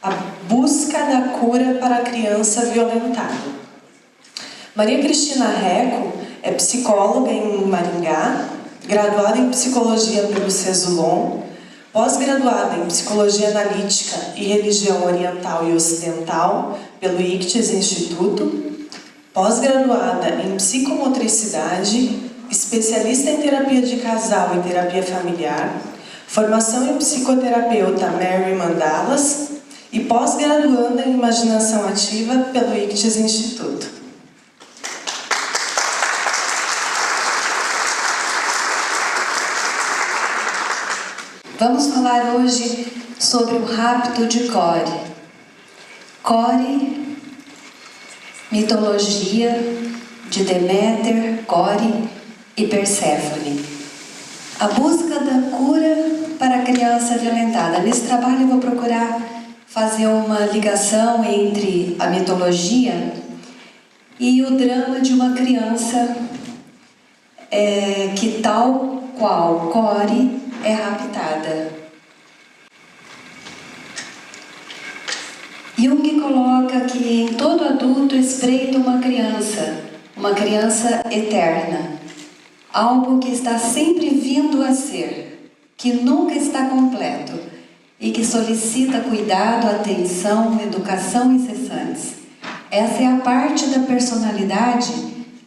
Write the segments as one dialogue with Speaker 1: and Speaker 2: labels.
Speaker 1: A busca da cura para a criança violentada. Maria Cristina Reco é psicóloga em Maringá, graduada em psicologia pelo CESULON, pós-graduada em psicologia analítica e religião oriental e ocidental pelo ICTES Instituto, pós-graduada em psicomotricidade, especialista em terapia de casal e terapia familiar, formação em psicoterapeuta Mary Mandalas e pós-graduanda em imaginação ativa pelo ICTES Instituto.
Speaker 2: Vamos falar hoje sobre o rapto de Core. Core, mitologia de Deméter, Core e Perséfone. A busca da cura para a criança violentada. Nesse trabalho eu vou procurar fazer uma ligação entre a mitologia e o drama de uma criança que, tal qual Core, é raptada. Jung coloca que em todo adulto espreita uma criança eterna, algo que está sempre vindo a ser, que nunca está completo e que solicita cuidado, atenção, educação incessantes. Essa é a parte da personalidade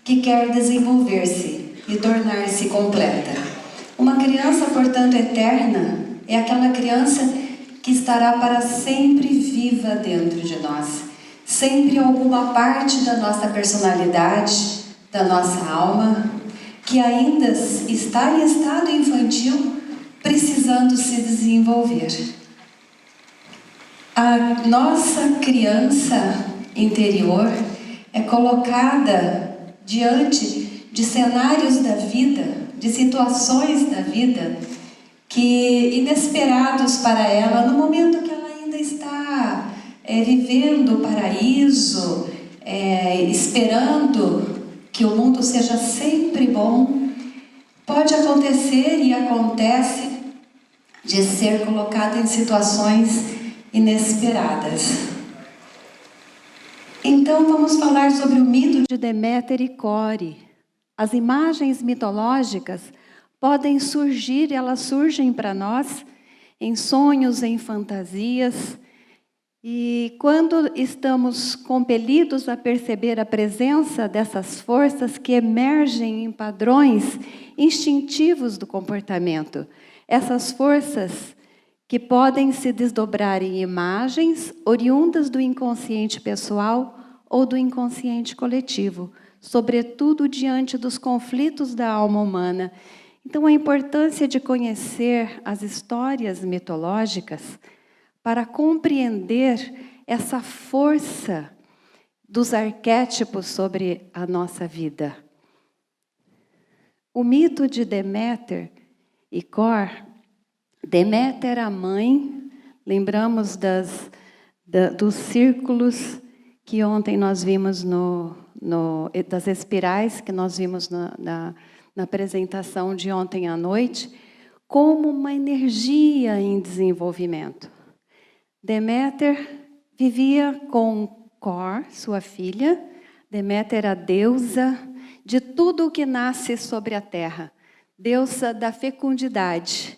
Speaker 2: que quer desenvolver-se e tornar-se completa. Uma criança, portanto, eterna é aquela criança que estará para sempre viva dentro de nós. Sempre alguma parte da nossa personalidade, da nossa alma, que ainda está em estado infantil, precisando se desenvolver. A nossa criança interior é colocada diante de cenários da vida, de situações da vida que inesperados para ela, no momento que ela ainda está vivendo o paraíso, esperando que o mundo seja sempre bom, pode acontecer e acontece de ser colocada em situações inesperadas. Então vamos falar sobre o mito de Deméter e Core. As imagens mitológicas podem surgir, elas surgem para nós em sonhos, em fantasias. E quando estamos compelidos a perceber a presença dessas forças que emergem em padrões instintivos do comportamento, essas forças que podem se desdobrar em imagens oriundas do inconsciente pessoal ou do inconsciente coletivo, sobretudo diante dos conflitos da alma humana. Então, a importância de conhecer as histórias mitológicas para compreender essa força dos arquétipos sobre a nossa vida. O mito de Deméter e Core. Deméter, a mãe, lembramos dos círculos que ontem nós vimos das espirais que nós vimos na apresentação de ontem à noite, como uma energia em desenvolvimento. Deméter vivia com Core, sua filha. Deméter, a deusa de tudo o que nasce sobre a terra, deusa da fecundidade,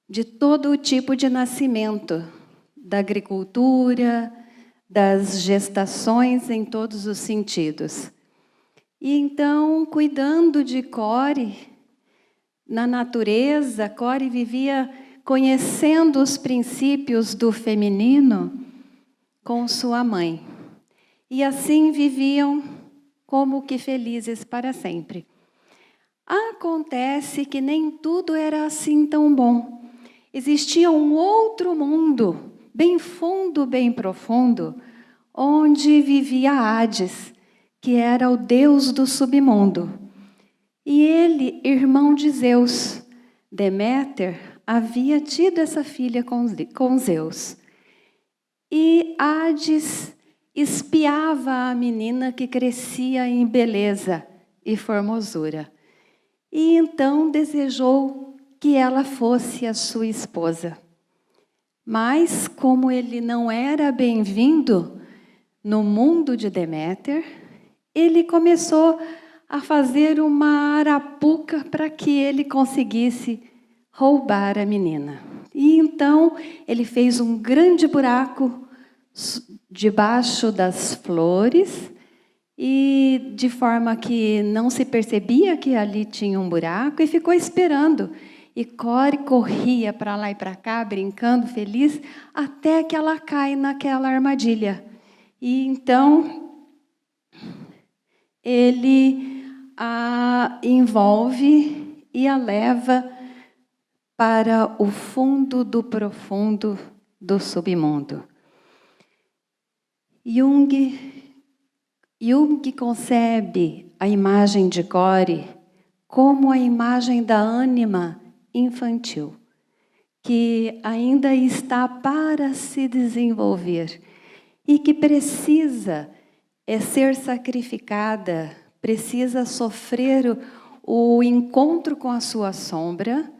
Speaker 2: de todo o tipo de nascimento, da agricultura, das gestações em todos os sentidos. E então, cuidando de Core, na natureza, Core vivia conhecendo os princípios do feminino com sua mãe. E assim viviam como que felizes para sempre. Acontece que nem tudo era assim tão bom. Existia um outro mundo, bem fundo, bem profundo, onde vivia Hades, que era o deus do submundo. E ele, irmão de Zeus, Deméter, havia tido essa filha com Zeus. E Hades espiava a menina que crescia em beleza e formosura. E então desejou que ela fosse a sua esposa. Mas, como ele não era bem-vindo no mundo de Deméter, ele começou a fazer uma arapuca para que ele conseguisse roubar a menina. E então ele fez um grande buraco debaixo das flores, e de forma que não se percebia que ali tinha um buraco, e ficou esperando. E Core corria para lá e para cá, brincando, feliz, até que ela cai naquela armadilha. E então ele a envolve e a leva para o fundo do profundo do submundo. Jung concebe a imagem de Core como a imagem da ânima infantil, que ainda está para se desenvolver e que precisa ser sacrificada, precisa sofrer o encontro com a sua sombra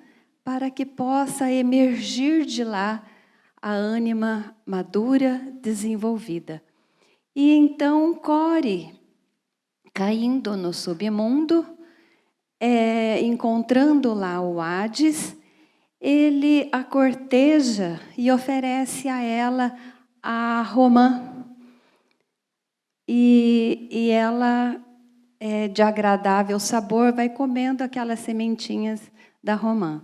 Speaker 2: para que possa emergir de lá a ânima madura, desenvolvida. E então Core, caindo no submundo, encontrando lá o Hades, ele a corteja e oferece a ela a romã. E ela, de agradável sabor, vai comendo aquelas sementinhas da romã.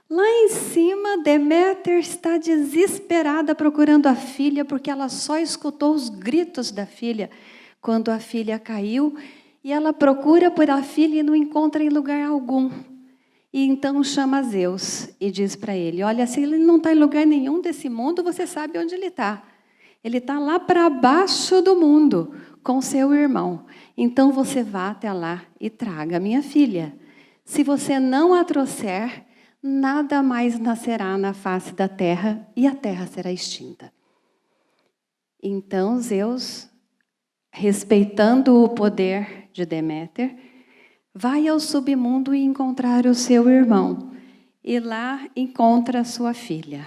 Speaker 2: Lá em cima, Deméter está desesperada procurando a filha, porque ela só escutou os gritos da filha quando a filha caiu, e ela procura por a filha e não encontra em lugar algum. E então chama Zeus e diz para ele: olha, se ele não está em lugar nenhum desse mundo, você sabe onde ele está. Ele está lá para baixo do mundo, com seu irmão. Então você vá até lá e traga a minha filha. Se você não a trouxer, nada mais nascerá na face da terra e a terra será extinta. Então Zeus, respeitando o poder de Deméter, vai ao submundo e encontrar o seu irmão. E lá encontra a sua filha.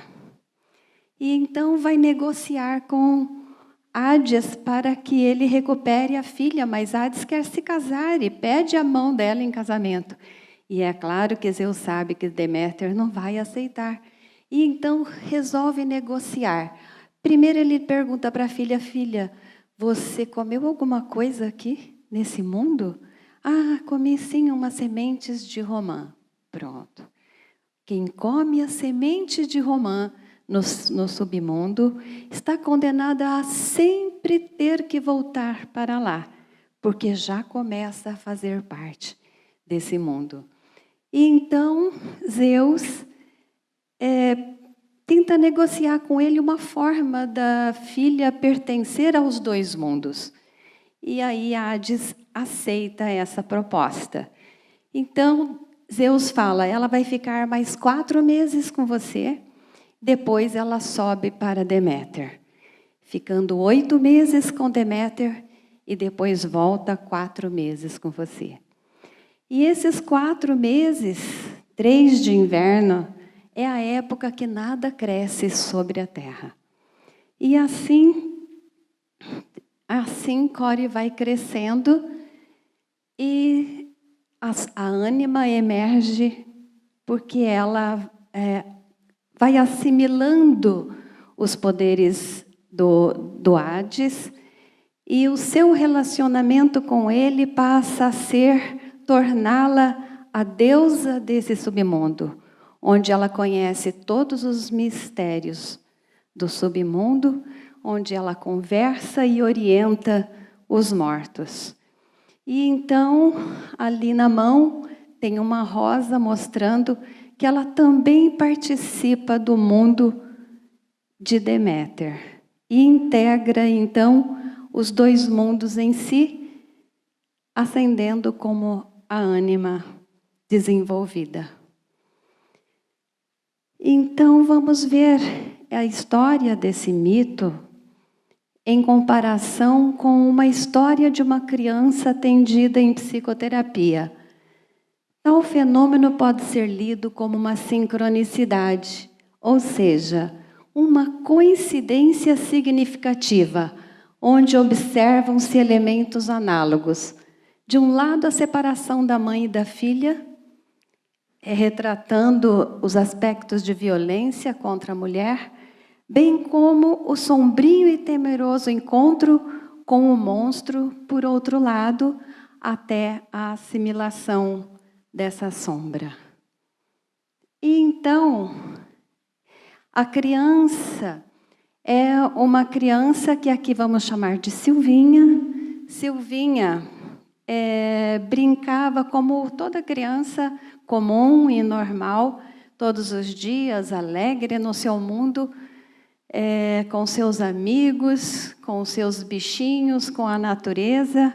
Speaker 2: E então vai negociar com Hades para que ele recupere a filha, mas Hades quer se casar e pede a mão dela em casamento. E é claro que Zeus sabe que Deméter não vai aceitar. E então resolve negociar. Primeiro ele pergunta para a filha: filha, você comeu alguma coisa aqui, nesse mundo? Ah, comi sim umas sementes de romã. Pronto. Quem come as sementes de romã no submundo está condenada a sempre ter que voltar para lá, porque já começa a fazer parte desse mundo. E então Zeus tenta negociar com ele uma forma da filha pertencer aos dois mundos. E aí Hades aceita essa proposta. Então Zeus fala: ela vai ficar mais 4 meses com você, depois ela sobe para Deméter, ficando 8 meses com Deméter e depois volta 4 meses com você. E esses 4 meses, 3 de inverno, é a época que nada cresce sobre a terra. E assim Core vai crescendo e a ânima emerge porque ela vai assimilando os poderes do Hades, e o seu relacionamento com ele passa a ser torná-la a deusa desse submundo, onde ela conhece todos os mistérios do submundo, onde ela conversa e orienta os mortos. E então, ali na mão, tem uma rosa mostrando que ela também participa do mundo de Deméter. E integra, então, os 2 mundos em si, ascendendo como a ânima desenvolvida. Então, vamos ver a história desse mito em comparação com uma história de uma criança atendida em psicoterapia. Tal fenômeno pode ser lido como uma sincronicidade, ou seja, uma coincidência significativa, onde observam-se elementos análogos. De um lado, a separação da mãe e da filha, retratando os aspectos de violência contra a mulher, bem como o sombrio e temeroso encontro com o monstro, por outro lado, até a assimilação dessa sombra. E então, a criança é uma criança que aqui vamos chamar de Silvinha. Silvinha brincava como toda criança comum e normal, todos os dias, alegre no seu mundo, com seus amigos, com seus bichinhos, com a natureza,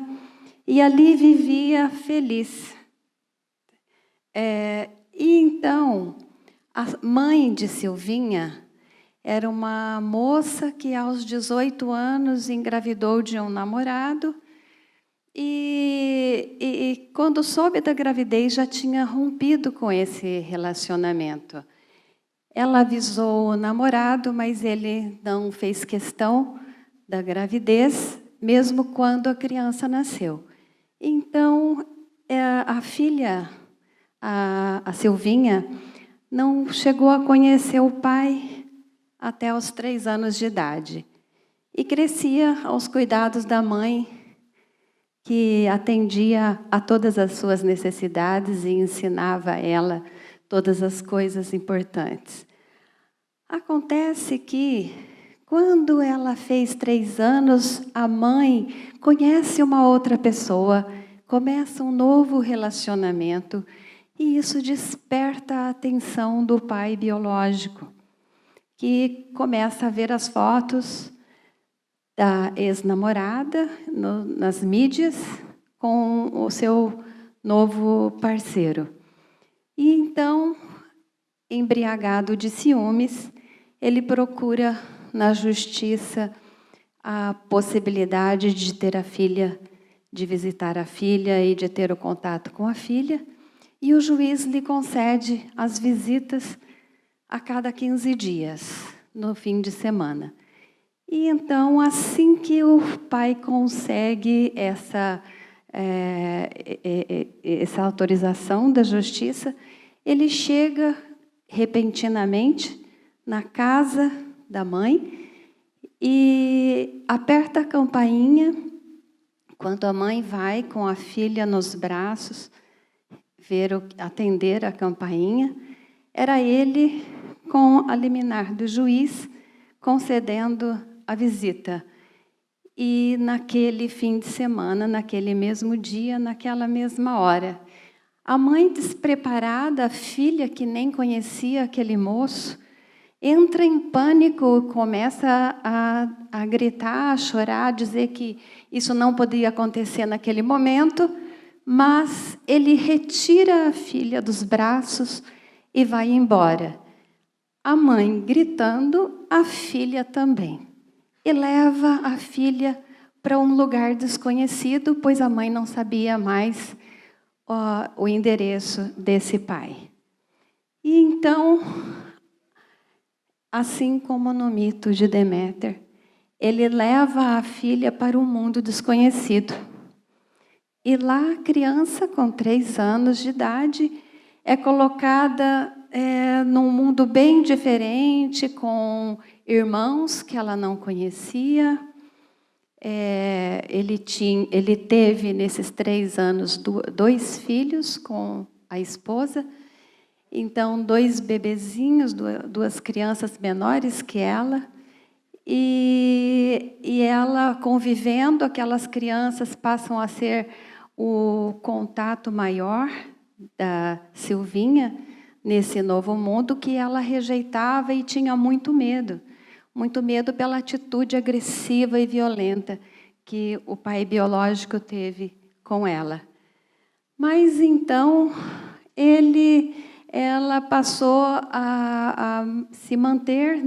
Speaker 2: e ali vivia feliz. E então, a mãe de Silvinha era uma moça que aos 18 anos engravidou de um namorado e quando soube da gravidez já tinha rompido com esse relacionamento. Ela avisou o namorado, mas ele não fez questão da gravidez, mesmo quando a criança nasceu. Então, a filha, a Silvinha, não chegou a conhecer o pai até os 3 anos de idade. E crescia aos cuidados da mãe, que atendia a todas as suas necessidades e ensinava a ela todas as coisas importantes. Acontece que, quando ela fez 3 anos, a mãe conhece uma outra pessoa, começa um novo relacionamento, e isso desperta a atenção do pai biológico, que começa a ver as fotos da ex-namorada nas mídias com o seu novo parceiro. E então, embriagado de ciúmes, ele procura na justiça a possibilidade de ter a filha, de visitar a filha e de ter o contato com a filha, e o juiz lhe concede as visitas a cada 15 dias, no fim de semana. E então, assim que o pai consegue essa autorização da justiça, ele chega repentinamente na casa da mãe e aperta a campainha. Quando a mãe vai com a filha nos braços atender a campainha, era ele, com a liminar do juiz, concedendo a visita. E naquele fim de semana, naquele mesmo dia, naquela mesma hora, a mãe despreparada, a filha que nem conhecia aquele moço, entra em pânico, começa a gritar, a chorar, a dizer que isso não podia acontecer naquele momento, mas ele retira a filha dos braços e vai embora. A mãe gritando, a filha também. E leva a filha para um lugar desconhecido, pois a mãe não sabia mais o endereço desse pai. E então, assim como no mito de Deméter, ele leva a filha para um mundo desconhecido. E lá a criança, com 3 anos de idade, é colocada num mundo bem diferente, com irmãos que ela não conhecia. Ele teve, nesses 3 anos, 2 filhos com a esposa. Então, 2 bebezinhos, 2 crianças menores que ela. E ela convivendo, aquelas crianças passam a ser o contato maior da Silvinha nesse novo mundo, que ela rejeitava e tinha muito medo pela atitude agressiva e violenta que o pai biológico teve com ela. Mas então ela passou a se manter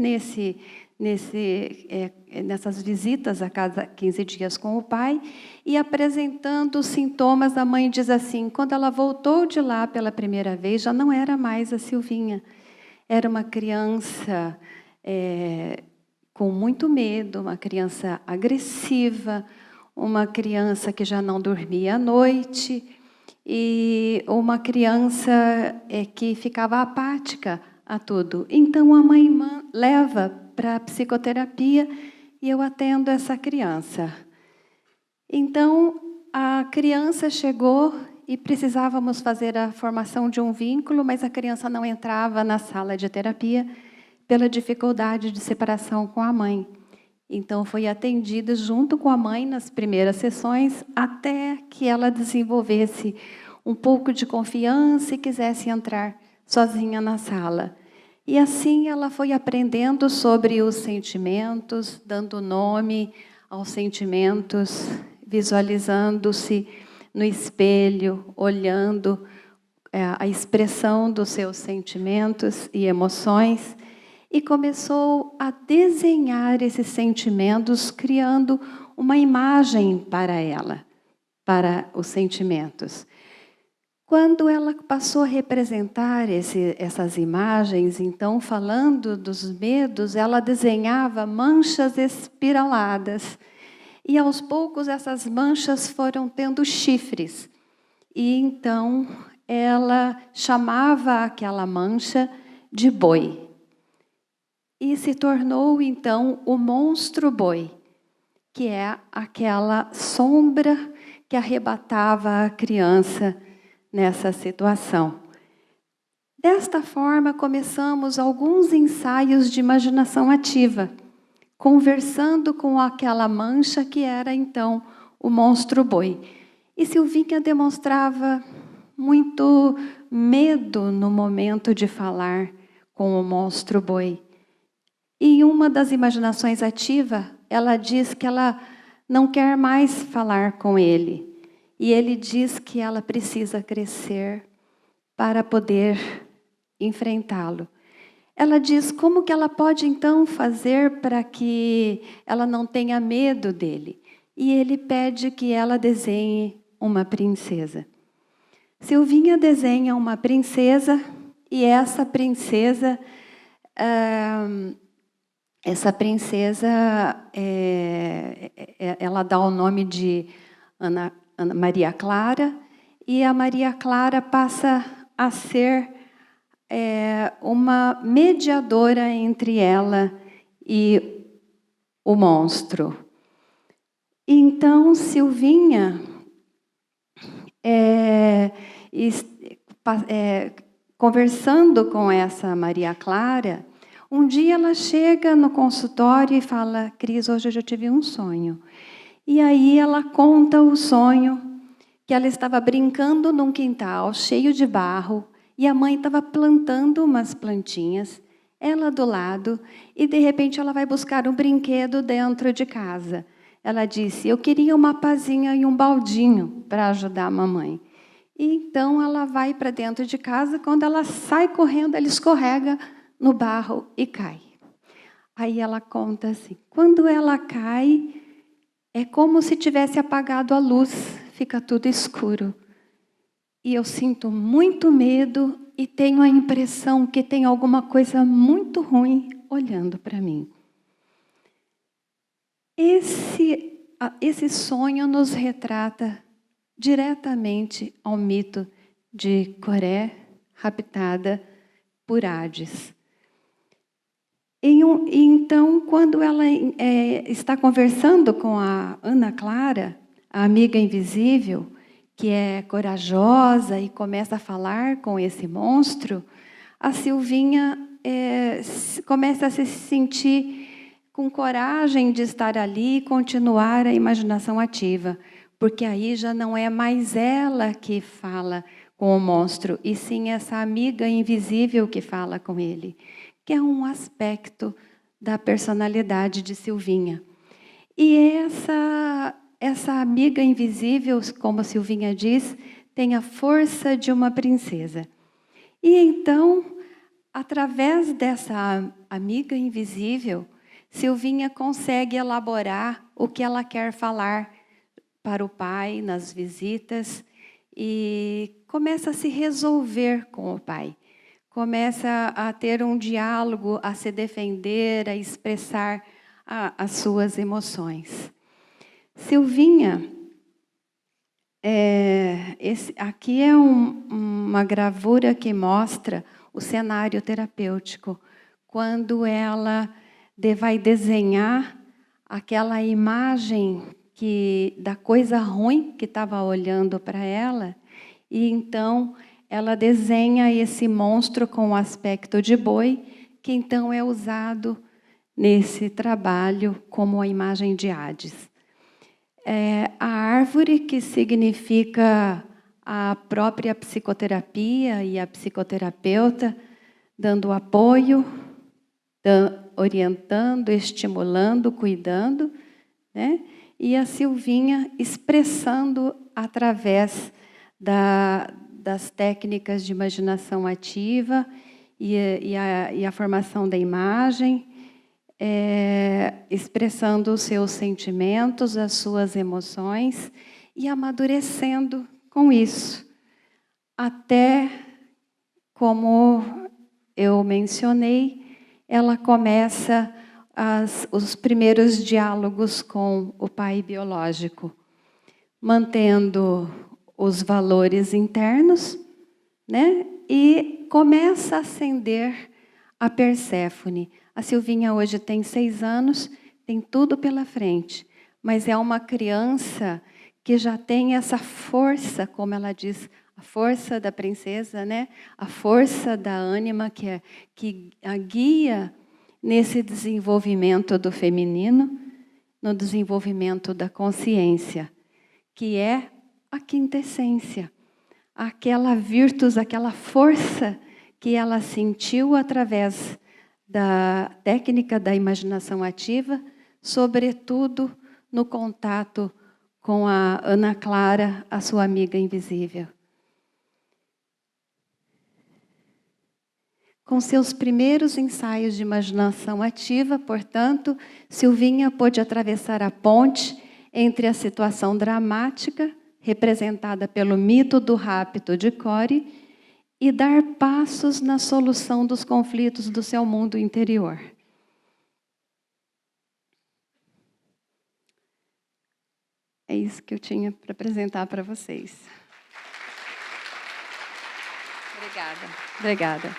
Speaker 2: nessas visitas a cada 15 dias com o pai e apresentando os sintomas. A mãe diz assim, quando ela voltou de lá pela primeira vez, já não era mais a Silvinha. Era uma criança com muito medo, uma criança agressiva, uma criança que já não dormia à noite e uma criança que ficava apática a tudo. Então, a mãe leva para a psicoterapia e eu atendo essa criança. Então, a criança chegou e precisávamos fazer a formação de um vínculo, mas a criança não entrava na sala de terapia pela dificuldade de separação com a mãe. Então, foi atendida junto com a mãe nas primeiras sessões, até que ela desenvolvesse um pouco de confiança e quisesse entrar sozinha na sala. E assim ela foi aprendendo sobre os sentimentos, dando nome aos sentimentos, visualizando-se no espelho, olhando a expressão dos seus sentimentos e emoções, e começou a desenhar esses sentimentos, criando uma imagem para ela, para os sentimentos. Quando ela passou a representar essas imagens, então, falando dos medos, ela desenhava manchas espiraladas. E, aos poucos, essas manchas foram tendo chifres. E, então, ela chamava aquela mancha de boi. E se tornou, então, o monstro boi, que é aquela sombra que arrebatava a criança nessa situação. Desta forma, começamos alguns ensaios de imaginação ativa, conversando com aquela mancha que era, então, o monstro boi. E Silvinha demonstrava muito medo no momento de falar com o monstro boi. E em uma das imaginações ativas, ela diz que ela não quer mais falar com ele. E ele diz que ela precisa crescer para poder enfrentá-lo. Ela diz como que ela pode então fazer para que ela não tenha medo dele. E ele pede que ela desenhe uma princesa. Silvinha desenha uma princesa e essa princesa ela dá o nome de Ana Maria Clara, e a Maria Clara passa a ser uma mediadora entre ela e o monstro. Então, Silvinha, conversando com essa Maria Clara, um dia ela chega no consultório e fala: Cris, hoje eu já tive um sonho. E aí ela conta o sonho, que ela estava brincando num quintal cheio de barro, e a mãe estava plantando umas plantinhas, ela do lado, e de repente ela vai buscar um brinquedo dentro de casa. Ela disse: eu queria uma pazinha e um baldinho para ajudar a mamãe. E então ela vai para dentro de casa, quando ela sai correndo, ela escorrega no barro e cai. Aí ela conta assim: quando ela cai, é como se tivesse apagado a luz, fica tudo escuro. E eu sinto muito medo e tenho a impressão que tem alguma coisa muito ruim olhando para mim. Esse sonho nos retrata diretamente ao mito de Coré, raptada por Hades. Então, quando ela está conversando com a Ana Clara, a amiga invisível, que é corajosa e começa a falar com esse monstro, a Silvinha começa a se sentir com coragem de estar ali e continuar a imaginação ativa, porque aí já não é mais ela que fala com o monstro, e sim essa amiga invisível que fala com ele, que é um aspecto da personalidade de Silvinha. E essa amiga invisível, como a Silvinha diz, tem a força de uma princesa. E então, através dessa amiga invisível, Silvinha consegue elaborar o que ela quer falar para o pai nas visitas e começa a se resolver com o pai. começa a ter um diálogo, a se defender, a expressar as suas emoções. Silvinha, aqui é uma gravura que mostra o cenário terapêutico, quando ela vai desenhar aquela imagem da coisa ruim que estava olhando para ela, e então ela desenha esse monstro com o aspecto de boi, que então é usado nesse trabalho como a imagem de Hades. A árvore, que significa a própria psicoterapia e a psicoterapeuta, dando apoio, orientando, estimulando, cuidando, né? E a Silvinha expressando através das técnicas de imaginação ativa e a formação da imagem, expressando os seus sentimentos, as suas emoções e amadurecendo com isso. Até, como eu mencionei, ela começa os primeiros diálogos com o pai biológico, mantendo os valores internos, né? E começa a acender a Perséfone. A Silvinha hoje tem 6 anos, tem tudo pela frente, mas é uma criança que já tem essa força, como ela diz, a força da princesa, né? A força da ânima que a guia nesse desenvolvimento do feminino, no desenvolvimento da consciência, que é a quinta essência, aquela virtus, aquela força que ela sentiu através da técnica da imaginação ativa, sobretudo no contato com a Ana Clara, a sua amiga invisível. Com seus primeiros ensaios de imaginação ativa, portanto, Silvinha pôde atravessar a ponte entre a situação dramática, representada pelo mito do rapto de Core, e dar passos na solução dos conflitos do seu mundo interior. É isso que eu tinha para apresentar para vocês. Obrigada.